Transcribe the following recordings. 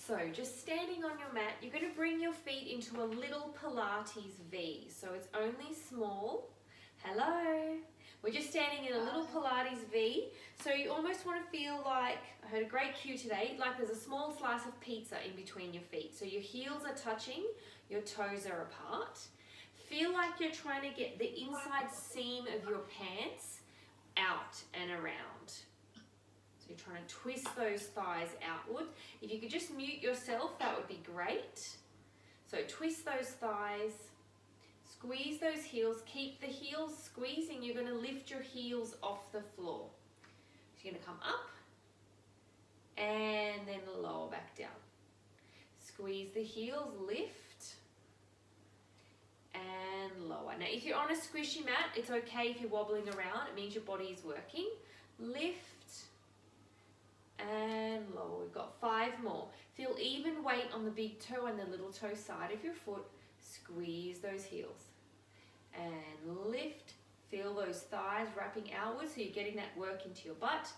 So just standing on your mat, you're going to bring your feet into a little Pilates V. So it's only small. Hello. We're just standing in a little Pilates V. So you almost want to feel like, I heard a great cue today, like there's a small slice of pizza in between your feet. So your heels are touching, your toes are apart. Feel like you're trying to get the inside seam of your pants out and around. So you're trying to twist those thighs outward. If you could just mute yourself, that would be great. So twist those thighs, squeeze those heels, keep the heels squeezing. You're going to lift your heels off the floor. So you're going to come up and then lower back down. Squeeze the heels, lift and lower. Now if you're on a squishy mat, it's okay if you're wobbling around. It means your body is working. Lift and lower. We've got 5 more. Feel even weight on the big toe and the little toe side of your foot. Squeeze those heels and lift. Feel those thighs wrapping outwards so you're getting that work into your butt.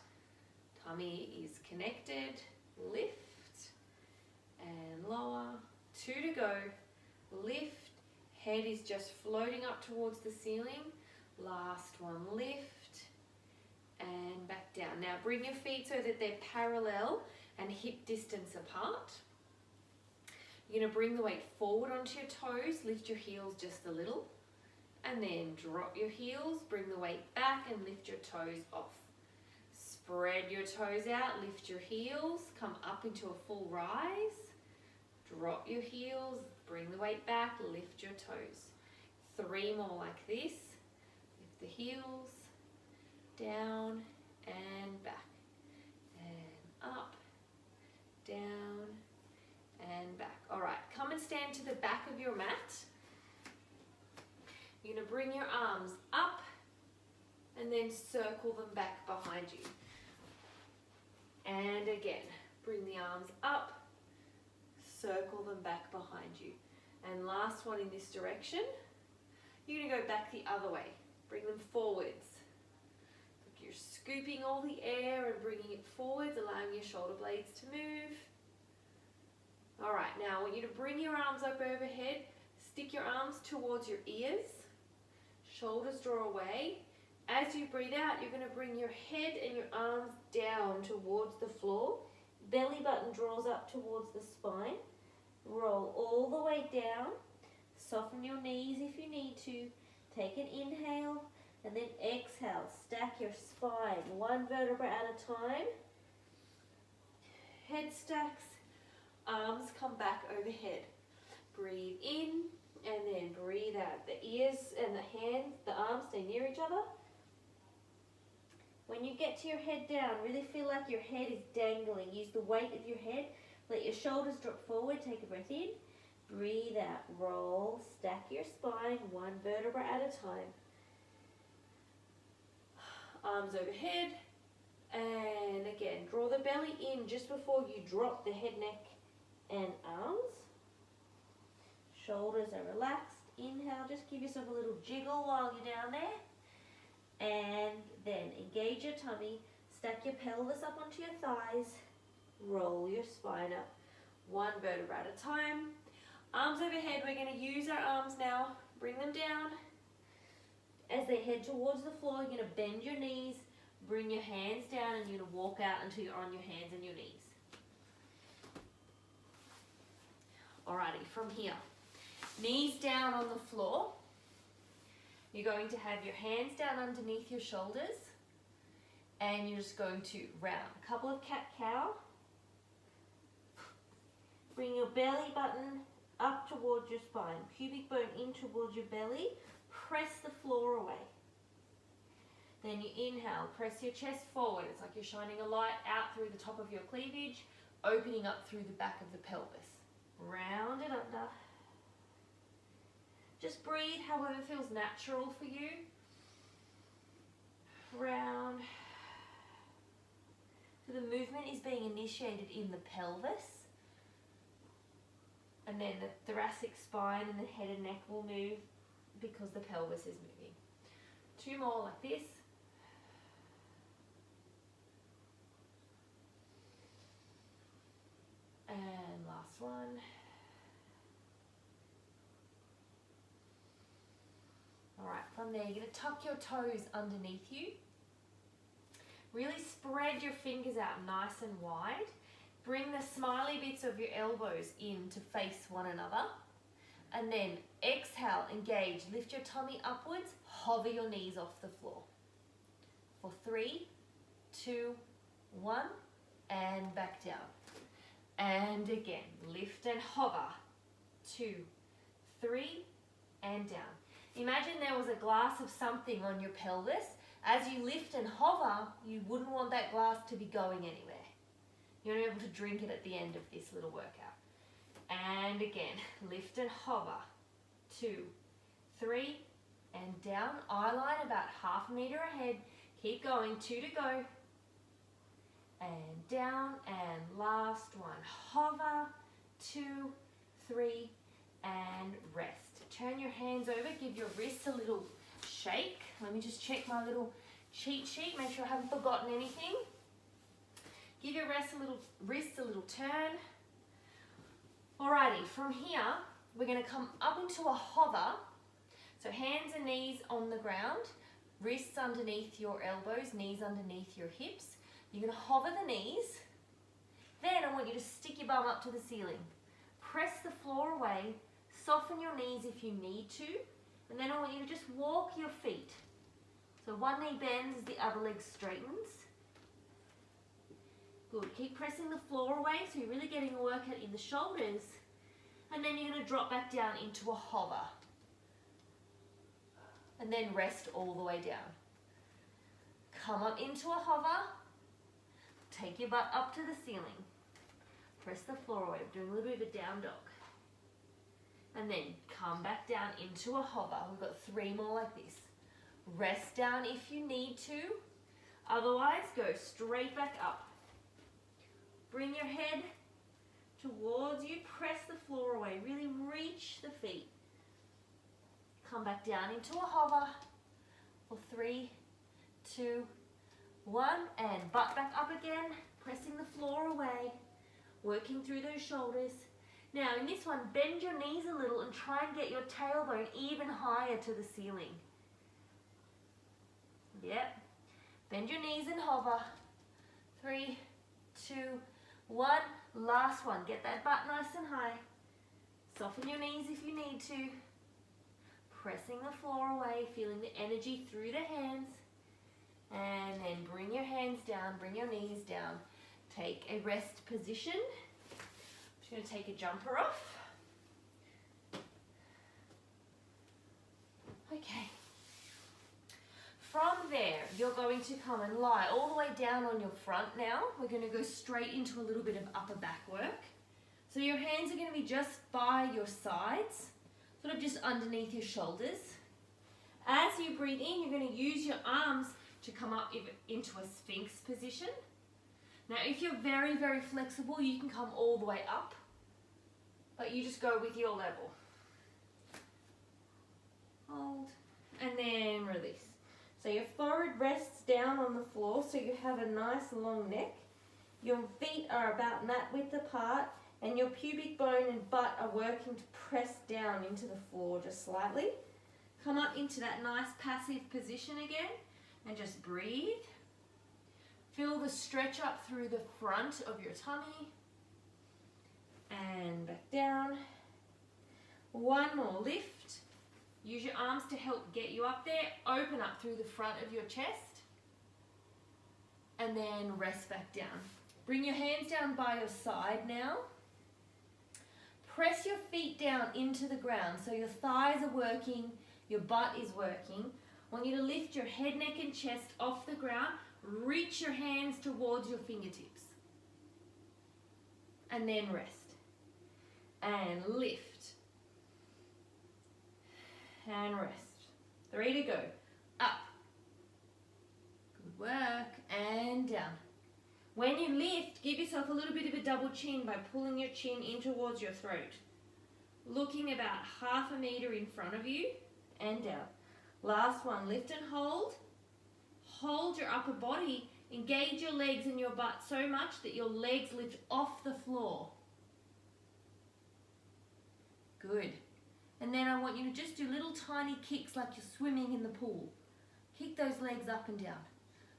Tummy is connected. Lift and lower. 2 to go. Lift. Head is just floating up towards the ceiling. Last one. Lift and back down. Now bring your feet so that they're parallel and hip distance apart. You're going to bring the weight forward onto your toes, lift your heels just a little, and then drop your heels, bring the weight back and lift your toes off. Spread your toes out, lift your heels, come up into a full rise, drop your heels, bring the weight back, lift your toes. 3 more like this. Lift the heels, down and back, and up, down and back. All right, come and stand to the back of your mat. You're going to bring your arms up and then circle them back behind you. And again, bring the arms up, circle them back behind you. And last one in this direction, you're going to go back the other way. Bring them forwards. You're scooping all the air and bringing it forwards, allowing your shoulder blades to move. All right, now I want you to bring your arms up overhead, stick your arms towards your ears, shoulders draw away. As you breathe out, you're going to bring your head and your arms down towards the floor. Belly button draws up towards the spine. Roll all the way down. Soften your knees if you need to. Take an inhale. And then exhale, stack your spine, 1 vertebra at a time. Head stacks, arms come back overhead. Breathe in and then breathe out. The ears and the hands, the arms stay near each other. When you get to your head down, really feel like your head is dangling. Use the weight of your head. Let your shoulders drop forward. Take a breath in. Breathe out. Roll, stack your spine, 1 vertebra at a time. Arms overhead, and again, draw the belly in just before you drop the head, neck, and arms. Shoulders are relaxed. Inhale, just give yourself a little jiggle while you're down there. And then engage your tummy, stack your pelvis up onto your thighs, roll your spine up, 1 vertebra at a time. Arms overhead, we're going to use our arms now, bring them down. As they head towards the floor, you're going to bend your knees, bring your hands down, and you're going to walk out until you're on your hands and your knees. Alrighty, from here, knees down on the floor. You're going to have your hands down underneath your shoulders, and you're just going to round. A couple of cat-cow. Bring your belly button up towards your spine, pubic bone in towards your belly. Press the floor away. Then you inhale, press your chest forward. It's like you're shining a light out through the top of your cleavage, opening up through the back of the pelvis. Round it under. Just breathe however feels natural for you. Round. So the movement is being initiated in the pelvis. And then the thoracic spine and the head and neck will move because the pelvis is moving. 2 more like this. And Last one. All right, from there, you're going to tuck your toes underneath you. Really spread your fingers out nice and wide. Bring the smiley bits of your elbows in to face one another. And then exhale, engage, lift your tummy upwards, hover your knees off the floor. For 3, 2, 1, and back down. And again, lift and hover. 2, 3, and down. Imagine there was a glass of something on your pelvis. As you lift and hover, you wouldn't want that glass to be going anywhere. You're able to drink it at the end of this little workout. And again, lift and hover. 2, 3, and down. Eye line about ½ meter ahead. Keep going, 2 to go. And down, and last one. Hover, 2, 3, and rest. Turn your hands over, give your wrists a little shake. Let me just check my little cheat sheet, make sure I haven't forgotten anything. Give your wrists a little turn. Alrighty, from here, we're going to come up into a hover. So hands and knees on the ground, wrists underneath your elbows, knees underneath your hips. You're going to hover the knees. Then I want you to stick your bum up to the ceiling. Press the floor away, soften your knees if you need to, and then I want you to just walk your feet. So one knee bends as the other leg straightens. Good, keep pressing the floor away so you're really getting a workout in the shoulders. And then you're going to drop back down into a hover. And then rest all the way down. Come up into a hover. Take your butt up to the ceiling. Press the floor away, doing a little bit of a down dog. And then come back down into a hover. We've got 3 more like this. Rest down if you need to. Otherwise, go straight back up. Bring your head towards you. Press the floor away. Really reach the feet. Come back down into a hover for 3, 2, 1. And butt back up again. Pressing the floor away. Working through those shoulders. Now in this one, bend your knees a little and try and get your tailbone even higher to the ceiling. Yep. Bend your knees and hover. 3, 2, 1. Last one. Get that butt nice and high. Soften your knees if you need to. Pressing the floor away, feeling the energy through the hands. And then bring your hands down, bring your knees down. Take a rest position. I'm just going to take a jumper off. Okay. From there, you're going to come and lie all the way down on your front now. We're going to go straight into a little bit of upper back work. So your hands are going to be just by your sides, sort of just underneath your shoulders. As you breathe in, you're going to use your arms to come up into a Sphinx position. Now, if you're very, very flexible, you can come all the way up, but you just go with your level. Hold, and then release. So your forehead rests down on the floor, so you have a nice long neck. Your feet are about mat width apart, and your pubic bone and butt are working to press down into the floor just slightly. Come up into that nice passive position again, and just breathe. Feel the stretch up through the front of your tummy. And back down. One more lift. Use your arms to help get you up there. Open up through the front of your chest. And then rest back down. Bring your hands down by your side now. Press your feet down into the ground so your thighs are working, your butt is working. I want you to lift your head, neck and chest off the ground. Reach your hands towards your fingertips. And then rest. And lift. And rest. 3 to go. Up. Good work. And down. When you lift, give yourself a little bit of a double chin by pulling your chin in towards your throat. Looking about ½ meter in front of you and down. Last one. Lift and hold. Hold your upper body. Engage your legs and your butt so much that your legs lift off the floor. Good. And then I want you to just do little tiny kicks like you're swimming in the pool. Kick those legs up and down.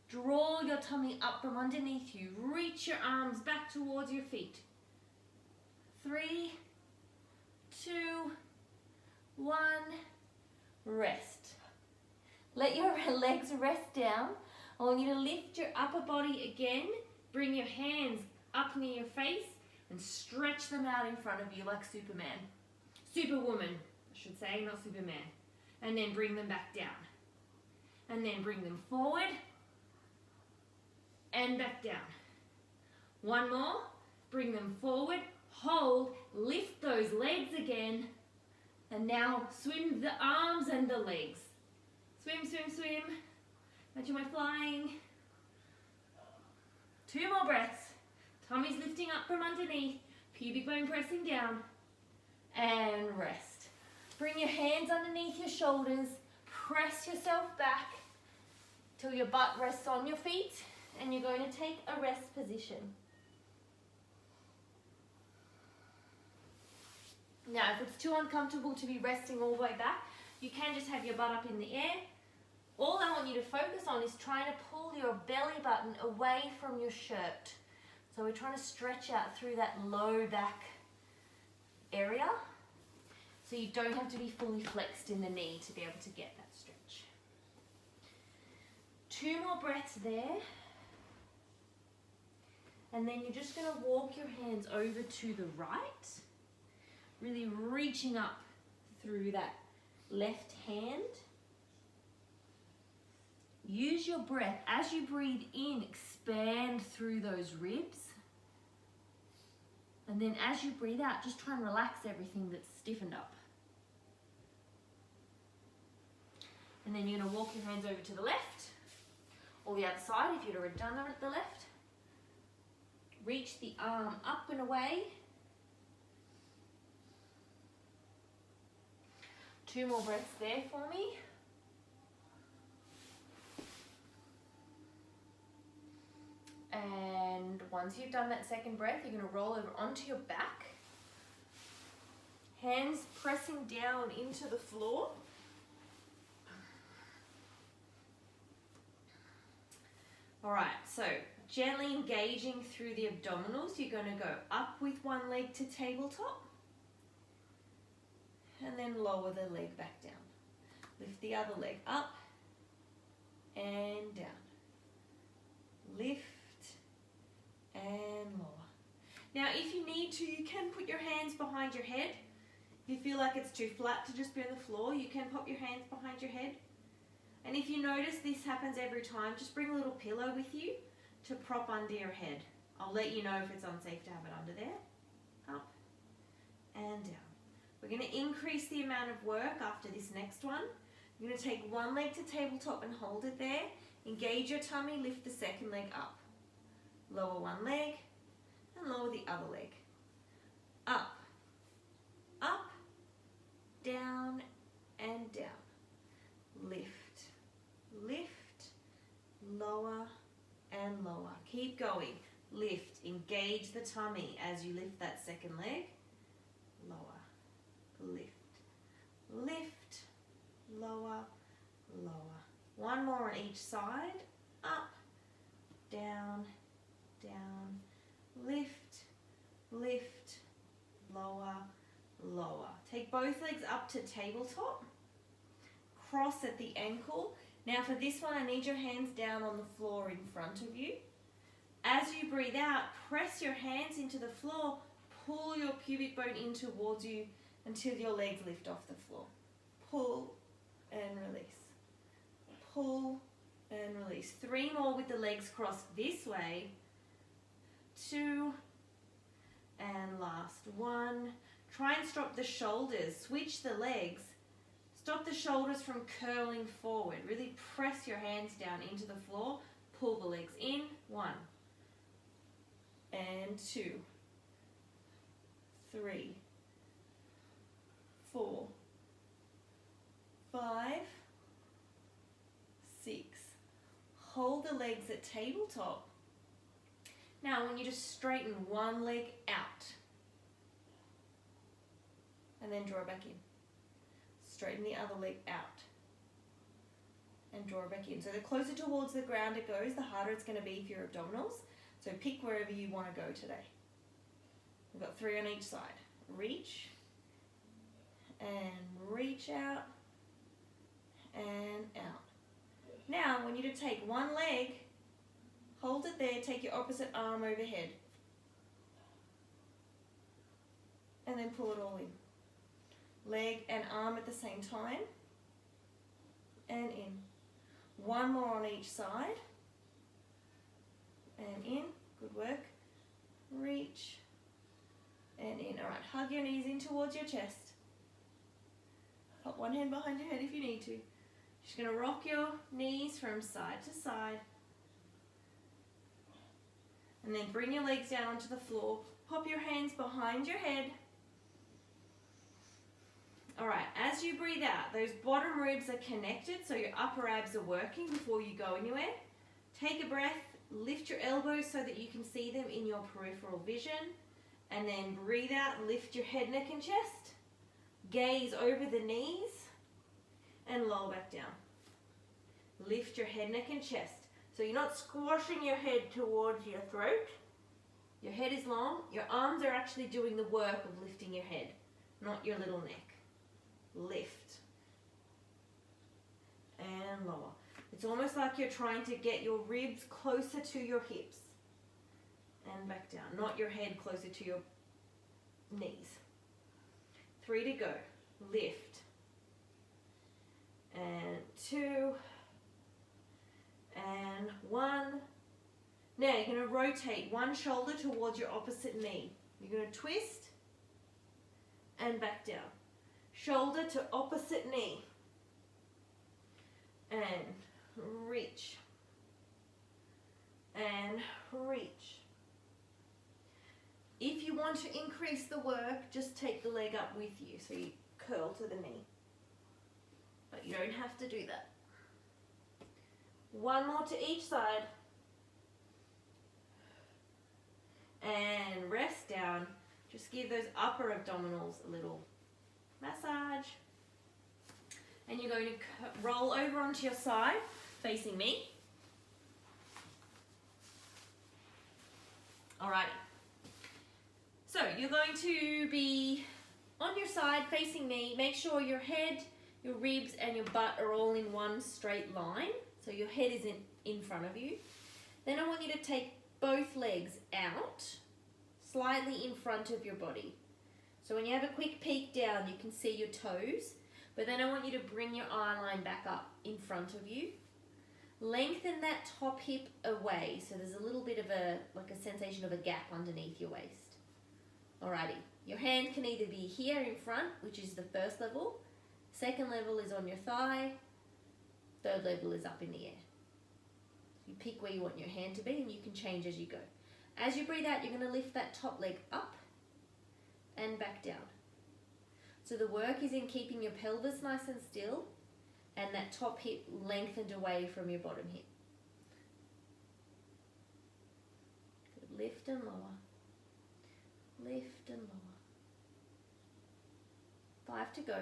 Draw your tummy up from underneath you. Reach your arms back towards your feet. 3, 2, 1, rest. Let your legs rest down. I want you to lift your upper body again. Bring your hands up near your face and stretch them out in front of you like Superman. Superwoman, I should say, not Superman. And then bring them back down. And then bring them forward and back down. One more. Bring them forward, hold, lift those legs again. And now swim the arms and the legs. Swim, swim, swim. Imagine we're flying. 2 more breaths. Tummy's lifting up from underneath. Pubic bone pressing down. And rest. Bring your hands underneath your shoulders. Press yourself back till your butt rests on your feet. And you're going to take a rest position. Now, if it's too uncomfortable to be resting all the way back, you can just have your butt up in the air. All I want you to focus on is trying to pull your belly button away from your shirt. So we're trying to stretch out through that low back area. So you don't have to be fully flexed in the knee to be able to get that stretch. 2 more breaths there. And then you're just going to walk your hands over to the right. Really reaching up through that left hand. Use your breath. As you breathe in, expand through those ribs. And then as you breathe out, just try and relax everything that's stiffened up. And then you're going to walk your hands over to the left, or the other side if you'd already done it at the left. Reach the arm up and away. 2 more breaths there for me. And once you've done that second breath, you're going to roll over onto your back. Hands pressing down into the floor. All right, so gently engaging through the abdominals. You're going to go up with one leg to tabletop. And then lower the leg back down. Lift the other leg up and down. Lift and lower. Now if you need to, you can put your hands behind your head. If you feel like it's too flat to just be on the floor, you can pop your hands behind your head. And if you notice this happens every time, just bring a little pillow with you to prop under your head. I'll let you know if it's unsafe to have it under there. Up and down. We're going to increase the amount of work after this next one. You're going to take one leg to tabletop and hold it there. Engage your tummy, lift the second leg up. Lower one leg and lower the other leg. Up, up, down and down. Lift, lift, lower and lower. Keep going. Lift, engage the tummy as you lift that second leg. Lower, lift, lift, lower, lower. One more on each side. Up, down, down, lift, lift, lower, lower. Take both legs up to tabletop. Cross at the ankle. Now for this one, I need your hands down on the floor in front of you. As you breathe out, press your hands into the floor. Pull your pubic bone in towards you until your legs lift off the floor. Pull and release. Pull and release. 3 more with the legs crossed this way. 2 and last 1. Try and stop the shoulders. Switch the legs. Stop the shoulders from curling forward. Really press your hands down into the floor. Pull the legs in. 1 and 2, 3, 4, 5, 6. Hold the legs at tabletop. Now I want you to straighten one leg out. and then draw it back in. Straighten the other leg out and draw it back in. So the closer towards the ground it goes, the harder it's going to be for your abdominals. So pick wherever you want to go today. We've got 3 on each side. Reach and reach out and out. Now I want you to take one leg, hold it there, take your opposite arm overhead, and then pull it all in. Leg and arm at the same time, and in. One more on each side, and in. Good work. Reach and in. All right, hug your knees in towards your chest. Pop one hand behind your head if you need to. Just going to rock your knees from side to side. And then bring your legs down onto the floor. Pop your hands behind your head. All right, as you breathe out, those bottom ribs are connected, so your upper abs are working before you go anywhere. Take a breath, lift your elbows so that you can see them in your peripheral vision. And then breathe out, lift your head, neck, and chest. Gaze over the knees and lower back down. Lift your head, neck, and chest. So you're not squashing your head towards your throat. Your head is long. Your arms are actually doing the work of lifting your head, not your little neck. Lift and lower. It's almost like you're trying to get your ribs closer to your hips and back down, not your head closer to your knees. 3 to go. Lift and 2 and 1. Now you're going to rotate one shoulder towards your opposite knee. You're going to twist and back down. Shoulder to opposite knee. And reach. And reach. If you want to increase the work, just take the leg up with you. So you curl to the knee. But you don't have to do that. One more to each side. And rest down. Just give those upper abdominals a little massage. And you're going to roll over onto your side, facing me. Alrighty. So you're going to be on your side, facing me. Make sure your head, your ribs, and your butt are all in one straight line. So your head is in front of you. Then I want you to take both legs out, slightly in front of your body. So when you have a quick peek down, you can see your toes. But then I want you to bring your eye line back up in front of you. Lengthen that top hip away, so there's a little bit of a sensation of a gap underneath your waist. Alrighty, your hand can either be here in front, which is the first level. Second level is on your thigh. Third level is up in the air. You pick where you want your hand to be and you can change as you go. As you breathe out, you're going to lift that top leg up and back down. So the work is in keeping your pelvis nice and still and that top hip lengthened away from your bottom hip. Good. Lift and lower. Lift and lower. 5 to go.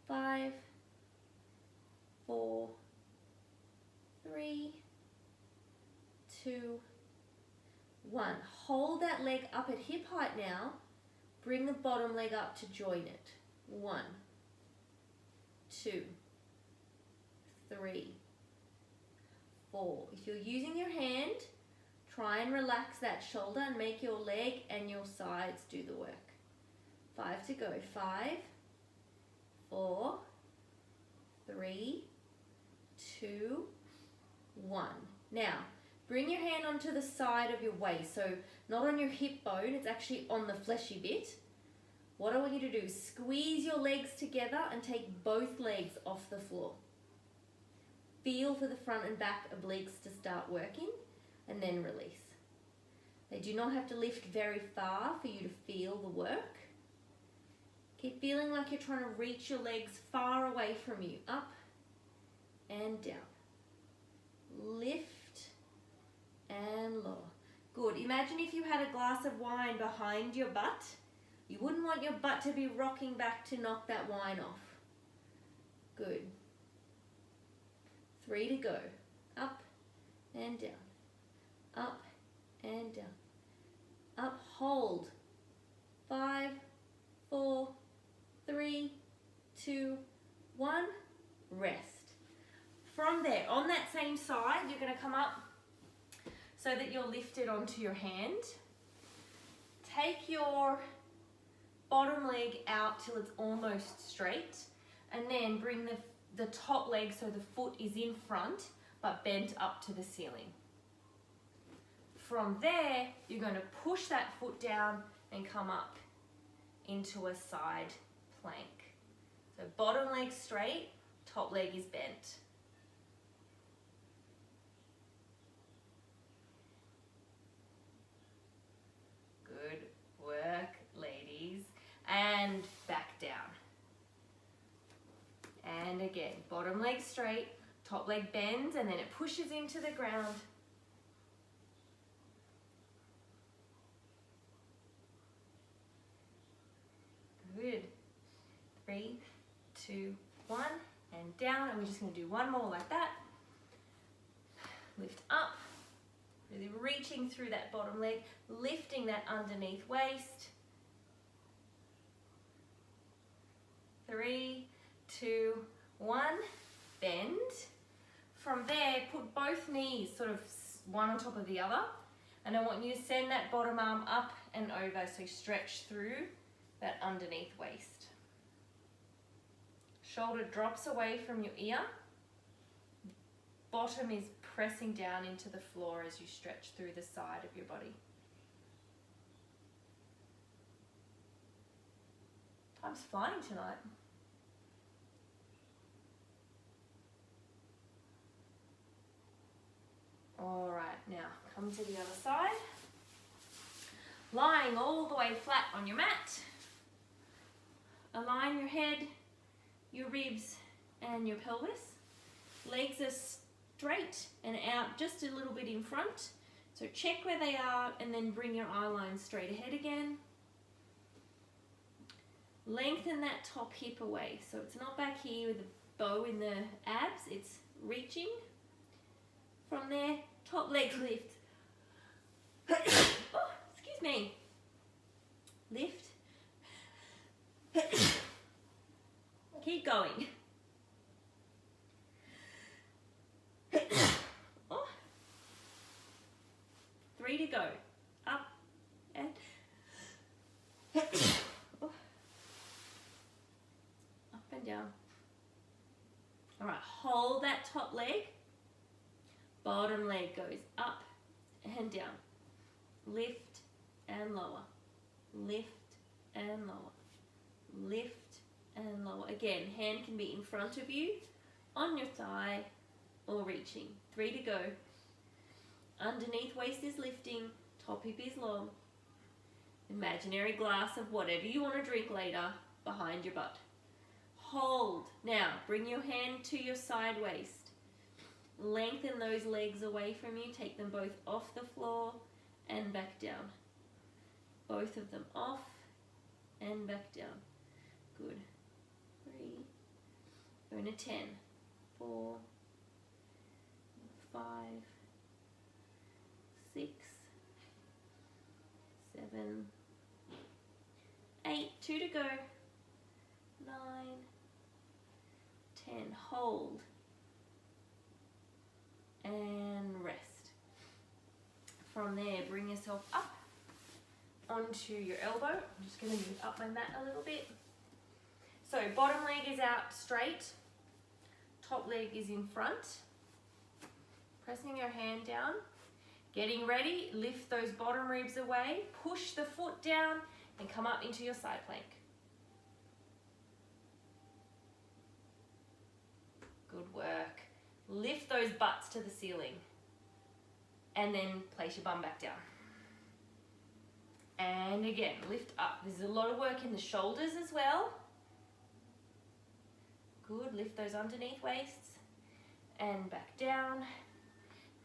5, 4, 3, 2, 1. Hold that leg up at hip height now. Bring the bottom leg up to join it. 1, 2, 3, 4. If you're using your hand, try and relax that shoulder and make your leg and your sides do the work. 5 to go. 5, 4, 3, 2, 1. Now, bring your hand onto the side of your waist. So not on your hip bone, it's actually on the fleshy bit. What I want you to do is squeeze your legs together and take both legs off the floor. Feel for the front and back obliques to start working and then release. They do not have to lift very far for you to feel the work. Keep feeling like you're trying to reach your legs far away from you. Up and down. Lift and lower. Good. Imagine if you had a glass of wine behind your butt. You wouldn't want want your butt to be rocking back to knock that wine off. Good. 3 to go. Up and down. Up and down. Up, hold. 5, 4, 3, 2, 1. Rest. From there, on that same side, you're going to come up so that you're lifted onto your hand. Take your bottom leg out till it's almost straight, and then bring the top leg so the foot is in front but bent up to the ceiling. From there, you're going to push that foot down and come up into a side plank. So bottom leg straight, top leg is bent. Good work, ladies. And back down. And again, bottom leg straight, top leg bends, and then it pushes into the ground. Good. 3, 2, 1, and down. And we're just going to do one more like that. Lift up. Really reaching through that bottom leg, lifting that underneath waist. 3, 2, 1. Bend. From there, put both knees sort of one on top of the other. And I want you to send that bottom arm up and over, so you stretch through that underneath waist. Shoulder drops away from your ear. Bottom is pressing down into the floor as you stretch through the side of your body. Time's flying tonight. All right, now come to the other side. Lying all the way flat on your mat. Align your head, your ribs, and your pelvis. Legs are straight and out just a little bit in front. So check where they are and then bring your eye line straight ahead again. Lengthen that top hip away. So it's not back here with a bow in the abs, it's reaching. From there, top leg lift. Oh, excuse me. Lift. Keep going. Oh. 3 to go. Up and oh. Up and down. All right, hold that top leg. Bottom leg goes up and down. Lift and lower. Lift and lower. Lift and lower. Again, hand can be in front of you, on your thigh, or reaching. 3 to go. Underneath waist is lifting, top hip is long. Imaginary glass of whatever you want to drink later behind your butt. Hold. Now, bring your hand to your side waist. Lengthen those legs away from you. Take them both off the floor and back down. Both of them off and back down. Good. 3. Going to 10. 4. 5. 6. 7. 8. 2 to go. 9. 10. Hold. And rest. From there, bring yourself up onto your elbow. I'm just going to move up my mat a little bit. So bottom leg is out straight, top leg is in front. Pressing your hand down. Getting ready, lift those bottom ribs away, push the foot down and come up into your side plank. Good work. Lift those butts to the ceiling and then place your bum back down. And again, lift up. There's a lot of work in the shoulders as well. Good, lift those underneath waists and back down.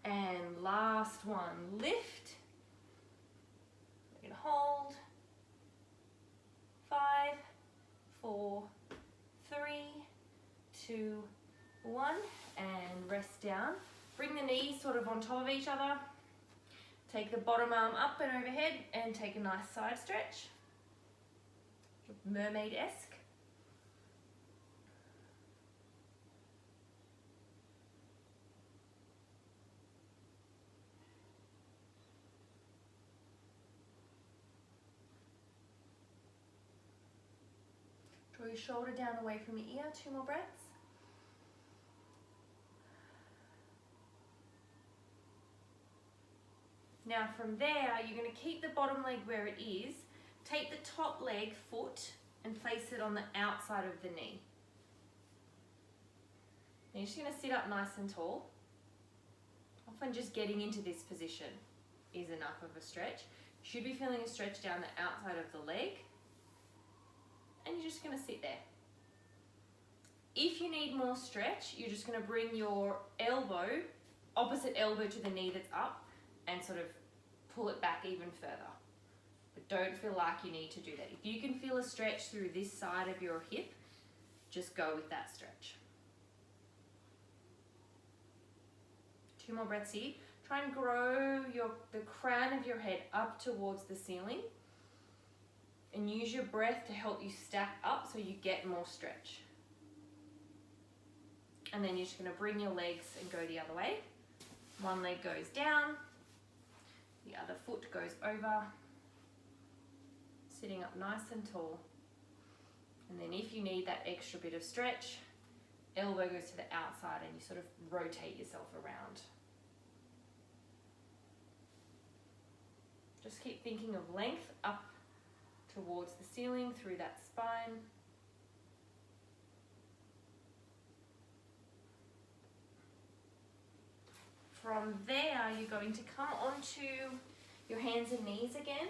And last one, lift. We're gonna hold. 5, 2, 1, and rest down. Bring the knees sort of on top of each other. Take the bottom arm up and overhead and take a nice side stretch. Mermaid-esque. Draw your shoulder down away from your ear. 2 more breaths. Now from there, you're going to keep the bottom leg where it is. Take the top leg, foot, and place it on the outside of the knee. Now you're just going to sit up nice and tall. Often just getting into this position is enough of a stretch. You should be feeling a stretch down the outside of the leg. And you're just going to sit there. If you need more stretch, you're just going to bring your elbow, opposite elbow to the knee that's up, and sort of pull it back even further. But don't feel like you need to do that. If you can feel a stretch through this side of your hip, just go with that stretch. 2 more breaths here. Try and grow the crown of your head up towards the ceiling. And use your breath to help you stack up so you get more stretch. And then you're just going to bring your legs and go the other way. One leg goes down. The other foot goes over, sitting up nice and tall. And then if you need that extra bit of stretch, elbow goes to the outside and you sort of rotate yourself around. Just keep thinking of length up towards the ceiling through that spine. From there, you're going to come onto your hands and knees again.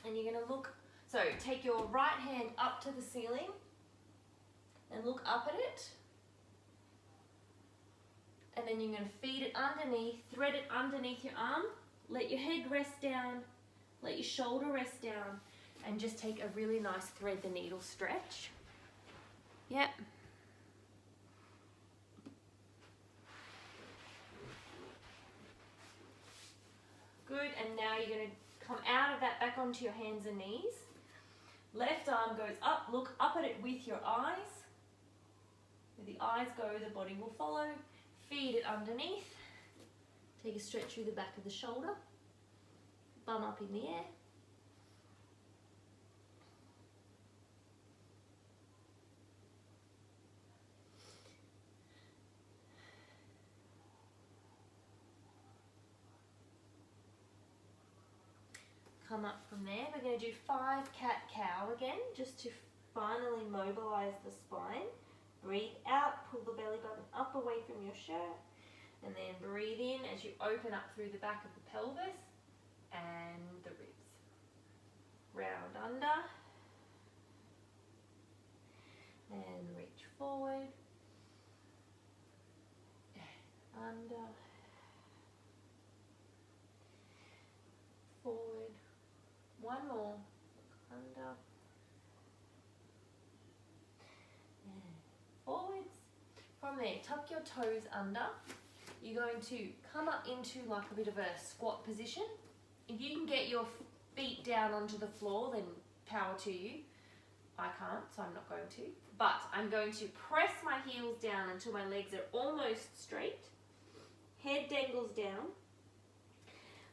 And you're going to look, so take your right hand up to the ceiling and look up at it. And then you're going to feed it underneath, thread it underneath your arm. Let your head rest down, let your shoulder rest down, and just take a really nice thread the needle stretch. Yep. Good, and now you're going to come out of that back onto your hands and knees. Left arm goes up, look up at it with your eyes. Where the eyes go, the body will follow. Feed it underneath. Take a stretch through the back of the shoulder. Bum up in the air. Come up from there. We're going to do 5 cat-cow again, just to finally mobilize the spine. Breathe out, pull the belly button up away from your shirt, and then breathe in as you open up through the back of the pelvis and the ribs. Round under, and reach forward, under, forward. One more, under, and forwards. From there, tuck your toes under. You're going to come up into like a bit of a squat position. If you can get your feet down onto the floor, then power to you. I can't, so I'm not going to. But I'm going to press my heels down until my legs are almost straight. Head dangles down.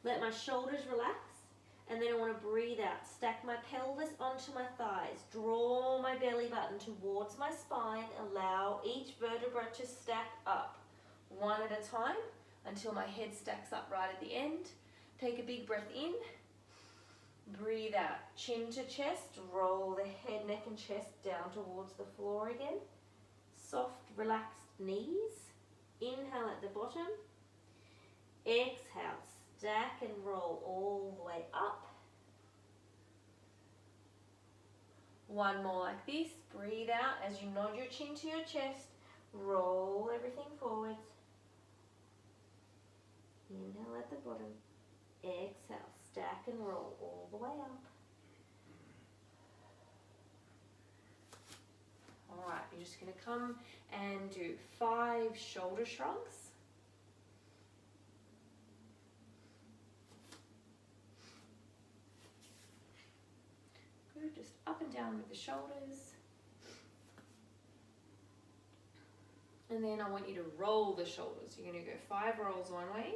Let my shoulders relax. And then I want to breathe out. Stack my pelvis onto my thighs. Draw my belly button towards my spine. Allow each vertebra to stack up. One at a time until my head stacks up right at the end. Take a big breath in. Breathe out. Chin to chest. Roll the head, neck and chest down towards the floor again. Soft, relaxed knees. Inhale at the bottom. Exhale. Stack and roll all the way up. One more like this. Breathe out as you nod your chin to your chest. Roll everything forwards. Inhale at the bottom. Exhale. Stack and roll all the way up. Alright, you're just going to come and do 5 shoulder shrugs. Good, just up and down with the shoulders. And then I want you to roll the shoulders. You're going to go 5 rolls one way,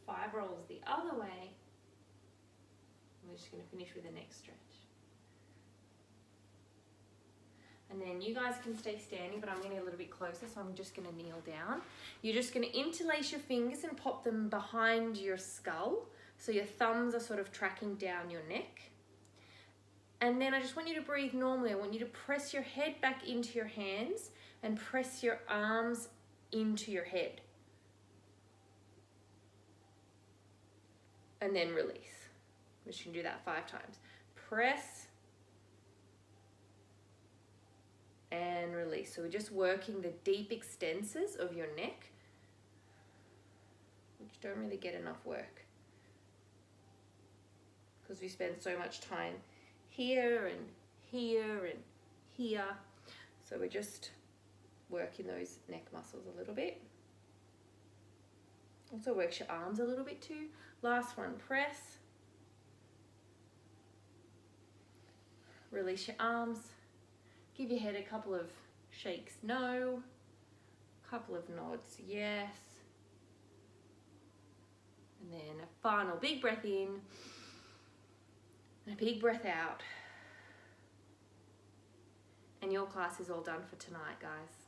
5 rolls the other way. We're just going to finish with the neck stretch. And then you guys can stay standing, but I'm going to get a little bit closer, so I'm just going to kneel down. You're just going to interlace your fingers and pop them behind your skull, so your thumbs are sort of tracking down your neck. And then I just want you to breathe normally. I want you to press your head back into your hands and press your arms into your head. And then release. We're just going to do that 5 times. Press and release. So we're just working the deep extensors of your neck, which don't really get enough work because we spend so much time here and here and here. So we're just working those neck muscles a little bit. Also works your arms a little bit too. Last one, press. Release your arms. Give your head a couple of shakes, no. Couple of nods, yes. And then a final big breath in and a big breath out. And your class is all done for tonight, guys.